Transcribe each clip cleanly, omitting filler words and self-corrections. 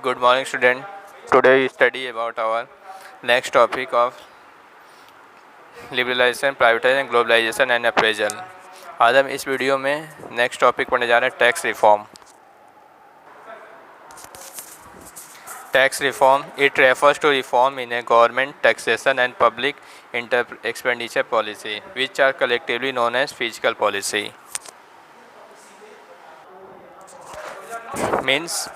Good morning, student. Today we study about our next topic of liberalisation, privatisation, globalisation and appraisal. आज हम इस video में next topic पढ़ने जा रहे हैं tax reform. Tax reform it refers to reform in a government taxation and public expenditure policy which are collectively known as physical policy. Means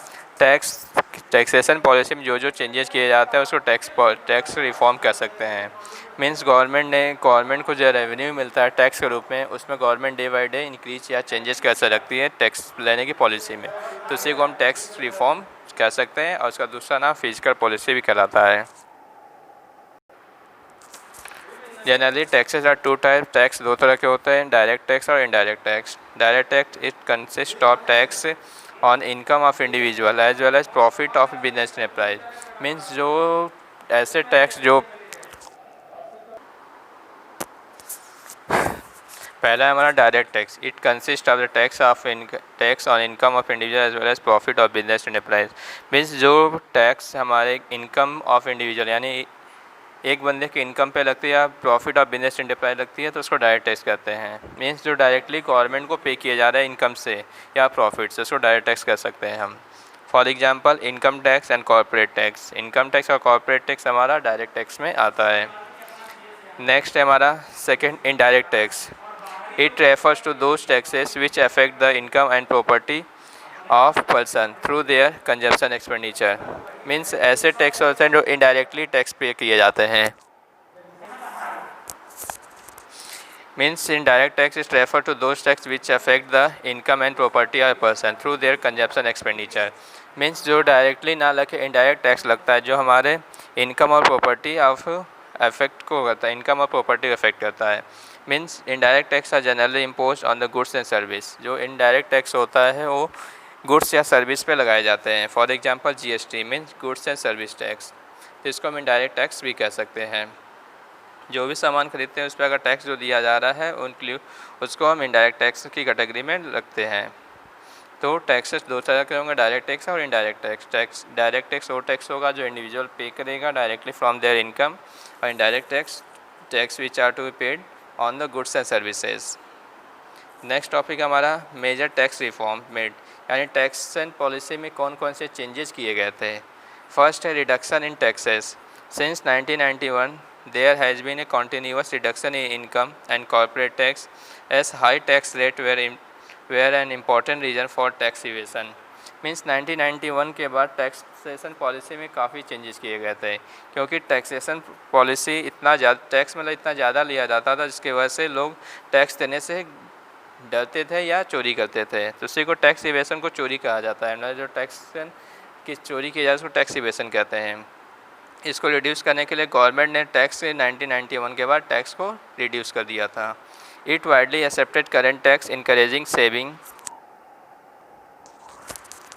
taxation policy में जो जो चेंजेस किए जाते हैं उसको टैक्स रिफॉर्म कह सकते हैं। मीन्स गवर्नमेंट को जो रेवेन्यू मिलता है टैक्स के रूप में, उसमें government day by day increase या चेंजेस कैसे रखती है टैक्स लेने की पॉलिसी में, तो उसी को हम टैक्स रिफॉर्म कह सकते हैं। और उसका दूसरा नाम फिजिकल पॉलिसी भी कहलाता है। Generally taxes are two type. Tax दो तरह के होते हैं, डायरेक्ट टैक्स और indirect tax. Direct tax it consist of tax on income of individual as well as profit of business enterprise. Means जो ऐसे टैक्स जो पहला है हमारा direct tax. It consist of the tax on income of individual as well as profit of business enterprise. Means जो tax हमारे income of individual यानी एक बंदे की इनकम पे लगती है या प्रॉफिट ऑफ बिजनेस एंटरप्राइज लगती है तो उसको डायरेक्ट टैक्स कहते हैं। मीन्स जो डायरेक्टली गवर्नमेंट को पे किया जा रहा है इनकम से या प्रॉफिट से, उसको डायरेक्ट टैक्स कह सकते हैं हम। For example income tax and corporate tax. Income tax और कॉर्पोरेट टैक्स हमारा डायरेक्ट टैक्स में आता है। नेक्स्ट है हमारा second indirect tax. It refers to those taxes which affect the income and property of person through their consumption expenditure. Means ऐसे tax होते हैं जो इनडायरेक्टली टैक्स पे किए जाते हैं। Means indirect tax is refer to those tax which affect the income and property of person through their consumption expenditure. Means जो directly ना लगे इनडायरेक्ट टैक्स लगता है जो हमारे इनकम और प्रॉपर्टी ऑफ अफेक्ट को करता है, इनकम और प्रॉपर्टी को अफेक्ट करता है। Means indirect tax are generally impose on the goods and service. जो इनडायरेक्ट टैक्स होता है वो गुड्स या सर्विस पे लगाए जाते हैं। For example GST means goods and service tax, तो इसको हम इनडायरेक्ट टैक्स भी कह सकते हैं। जो भी सामान खरीदते हैं उस पर अगर टैक्स जो दिया जा रहा है उसको हम इनडायरेक्ट टैक्स की कैटेगरी में रखते हैं। तो टैक्सेस दो तरह के होंगे, डायरेक्ट टैक्स और इनडायरेक्ट टैक्स। डायरेक्ट टैक्स वो टैक्स होगा जो इंडिविजुअल पे करेगा डायरेक्टली फ्रॉम देयर इनकम, और indirect tax which are to be paid on the goods and services. Next topic हमारा मेजर टैक्स रिफॉर्म मेड, यानी taxation policy में कौन कौन से चेंजेस किए गए थे। फर्स्ट है reduction in taxes. Since 1991 there has been a continuous reduction in income and corporate tax as high tax rate were an important reason for tax evasion. Means 1991 के बाद टैक्सेशन पॉलिसी में काफ़ी changes किए गए थे, क्योंकि taxation policy इतना ज़्यादा लिया जाता था जिसकी वजह से लोग टैक्स देने से डरते थे या चोरी करते थे, तो उसी को टैक्स इवेशन को चोरी कहा जाता है। मतलब जो टैक्सेशन की चोरी की जाए उसको टैक्स इवेशन कहते हैं। इसको रिड्यूस करने के लिए गवर्नमेंट ने टैक्स 1991 के बाद टैक्स को रिड्यूस कर दिया था। It widely accepted current tax encouraging saving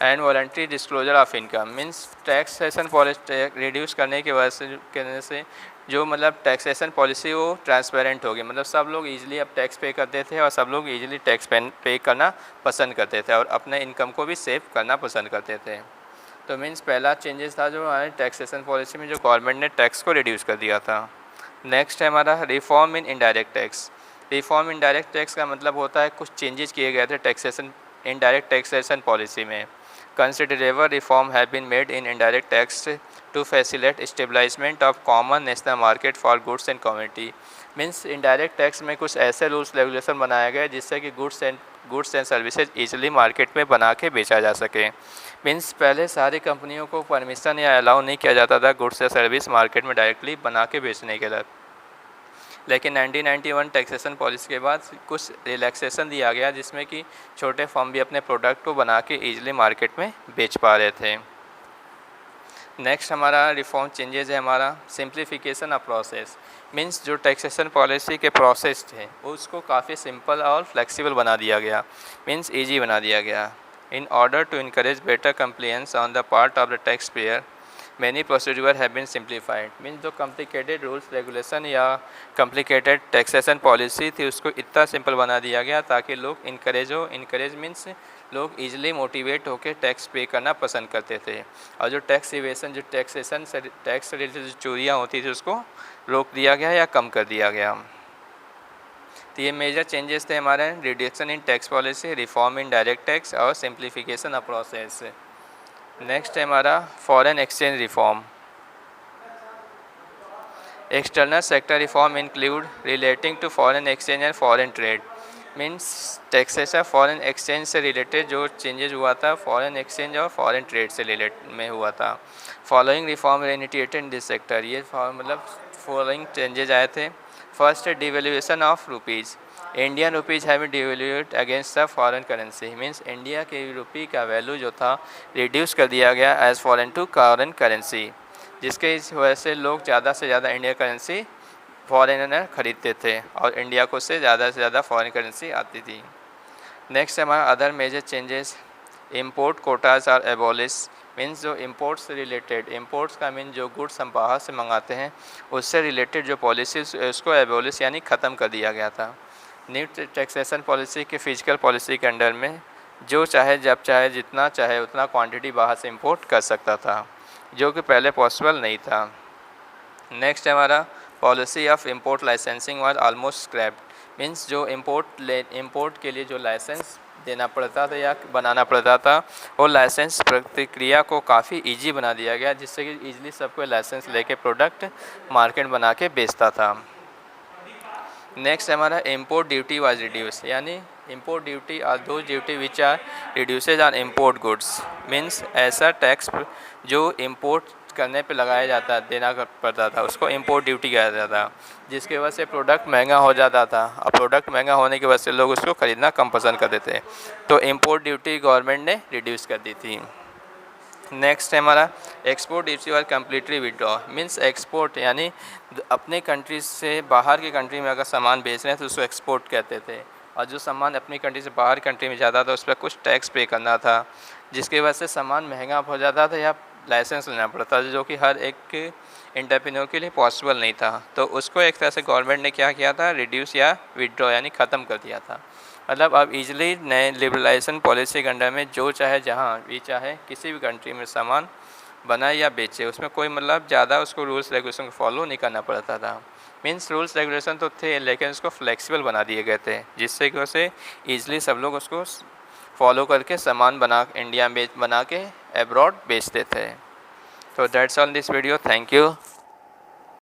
and voluntary disclosure of income. Means taxation policy reduce करने की वजह से जो मतलब टैक्सेशन पॉलिसी वो ट्रांसपेरेंट हो गई। मतलब सब लोग इजीली अब टैक्स पे करते थे और सब लोग इजीली टैक्स पे करना पसंद करते थे और अपने इनकम को भी सेव करना पसंद करते थे। तो मीन्स पहला चेंजेस था जो हमारे टैक्सेशन पॉलिसी में जो गवर्नमेंट ने टैक्स को रिड्यूस कर दिया था। नेक्स्ट है हमारा reform in indirect tax. Reform indirect tax का मतलब होता है कुछ चेंजेस किए गए थे टैक्सेशन इनडायरेक्ट टैक्सेशन पॉलिसी में। Considerable reform have been made in indirect tax to facilitate establishment of common national market for goods and commodity। Means indirect tax में कुछ ऐसे रूल्स रेगुलेशन बनाए गए जिससे कि goods and services easily market में बना के बेचा जा सके। मीन्स पहले सारी कंपनियों को परमिशन या अलाउ नहीं किया जाता था गुड्स या सर्विस मार्केट में डायरेक्टली बना के बेचने के लिए, लेकिन 1991 टैक्सेशन पॉलिसी के बाद कुछ रिलैक्सेशन दिया गया जिसमें कि छोटे फर्म भी अपने प्रोडक्ट को बना के ईजिली मार्केट में बेच पा रहे थे। नेक्स्ट हमारा रिफॉर्म चेंजेस है हमारा सिंप्लीफिकेशन ऑफ प्रोसेस। मीन्स जो टैक्सेशन पॉलिसी के प्रोसेस थे उसको काफ़ी सिंपल और फ्लेक्सिबल बना दिया गया, मीन्स ईजी बना दिया गया। In order to encourage better compliance on the part of the tax payer many procedure have been simplified. Means जो कॉम्प्लिकेटेड रूल्स रेगुलेशन या कॉम्प्लिकेटेड टैक्सेशन पॉलिसी थी उसको इतना सिंपल बना दिया गया ताकि लोग इनकरेज मीन्स लोग ईजिली मोटिवेट होकर टैक्स पे करना पसंद करते थे, और जो टैक्स इवेशन, जो टैक्सेशन से टैक्स रिलेटेड जो चोरियाँ होती थी उसको रोक दिया गया या कम कर दिया गया। तो ये मेजर चेंजेस थे हमारे, reduction in tax policy, reform in direct tax और सिंप्लीफिकेशन ऑफ प्रोसेस। नेक्स्ट है हमारा foreign exchange reform. External sector reform include relating to foreign exchange and foreign trade. Means taxation foreign exchange से related जो changes हुआ था, foreign exchange और foreign trade से relate में हुआ था। Following reform initiated in this sector, ये मतलब फॉलोइंग चेंजेस आए थे। First, devaluation of rupees. Indian rupees have devalued against the foreign currency. Means India के रुपये का वैल्यू जो था रिड्यूस कर दिया गया as foreign to foreign currency, जिसके वजह से लोग ज़्यादा से ज़्यादा इंडियन करेंसी फॉरेनर खरीदते थे और इंडिया को से ज़्यादा फॉरेन करेंसी आती थी। नेक्स्ट हमारा other major changes, import quotas are abolish. Means जो इंपोर्ट से रिलेटेड, इंपोर्ट्स का मीन जो गुड्स हम बाहर से मंगाते हैं उससे रिलेटेड जो पॉलिसीज़ उसको एबॉलिश यानी ख़त्म कर दिया गया था। न्यू टैक्सेशन पॉलिसी के फिजिकल पॉलिसी के अंडर में जो चाहे जब चाहे जितना चाहे उतना क्वांटिटी बाहर से इंपोर्ट कर सकता था, जो कि पहले पॉसिबल नहीं था। नेक्स्ट हमारा policy of import licensing was almost scraped. Means जो इंपोर्ट के लिए जो लाइसेंस देना पड़ता था या बनाना पड़ता था, वो लाइसेंस प्रक्रिया को काफ़ी इजी बना दिया गया, जिससे कि ईजिली सबको लाइसेंस लेके प्रोडक्ट मार्केट बना के बेचता था। नेक्स्ट हमारा इम्पोर्ट ड्यूटी वाज रिड्यूस, यानी इम्पोर्ट ड्यूटी आर दो duty which are reduces on import goods. Means ऐसा टैक्स जो इम्पोर्ट करने पे लगाया जाता, देना पड़ता था, उसको इम्पोर्ट ड्यूटी कहा जाता था, जिसकी वजह से प्रोडक्ट महंगा हो जाता था, और प्रोडक्ट महंगा होने की वजह से लोग उसको ख़रीदना कम पसंद करते थे, तो इम्पोर्ट ड्यूटी गवर्नमेंट ने रिड्यूस कर दी थी। नेक्स्ट है हमारा एक्सपोर्ट ड्यूटी और कम्प्लीटली विड्रॉ। मीन्स एक्सपोर्ट यानी अपने कंट्री से बाहर की कंट्री में अगर सामान बेच रहे हैं तो उसको एक्सपोर्ट कहते थे, और जो सामान अपनी कंट्री से बाहर कंट्री में जाता था उस पर कुछ टैक्स पे करना था, जिसकी वजह से सामान महंगा हो जाता था या लाइसेंस लेना पड़ता था, जो कि हर एक एंटरप्रेन्योर के लिए पॉसिबल नहीं था। तो उसको एक तरह से गवर्नमेंट ने क्या किया था, रिड्यूस या विड्रॉ यानी ख़त्म कर दिया था। मतलब अब इजीली नए लिबरलाइजेशन पॉलिसी के अंडर में जो चाहे जहाँ भी चाहे किसी भी कंट्री में सामान बनाए या बेचे, उसमें कोई मतलब ज़्यादा उसको रूल्स रेगुलेशन को फॉलो नहीं करना पड़ता था। मीन्स रूल्स रेगुलेशन तो थे लेकिन उसको फ्लेक्सिबल बना दिए गए थे, जिससे कि उसे ईजिली सब लोग उसको फॉलो करके सामान बना के अब्रॉड बेचते थे। तो that's all this video, thank you.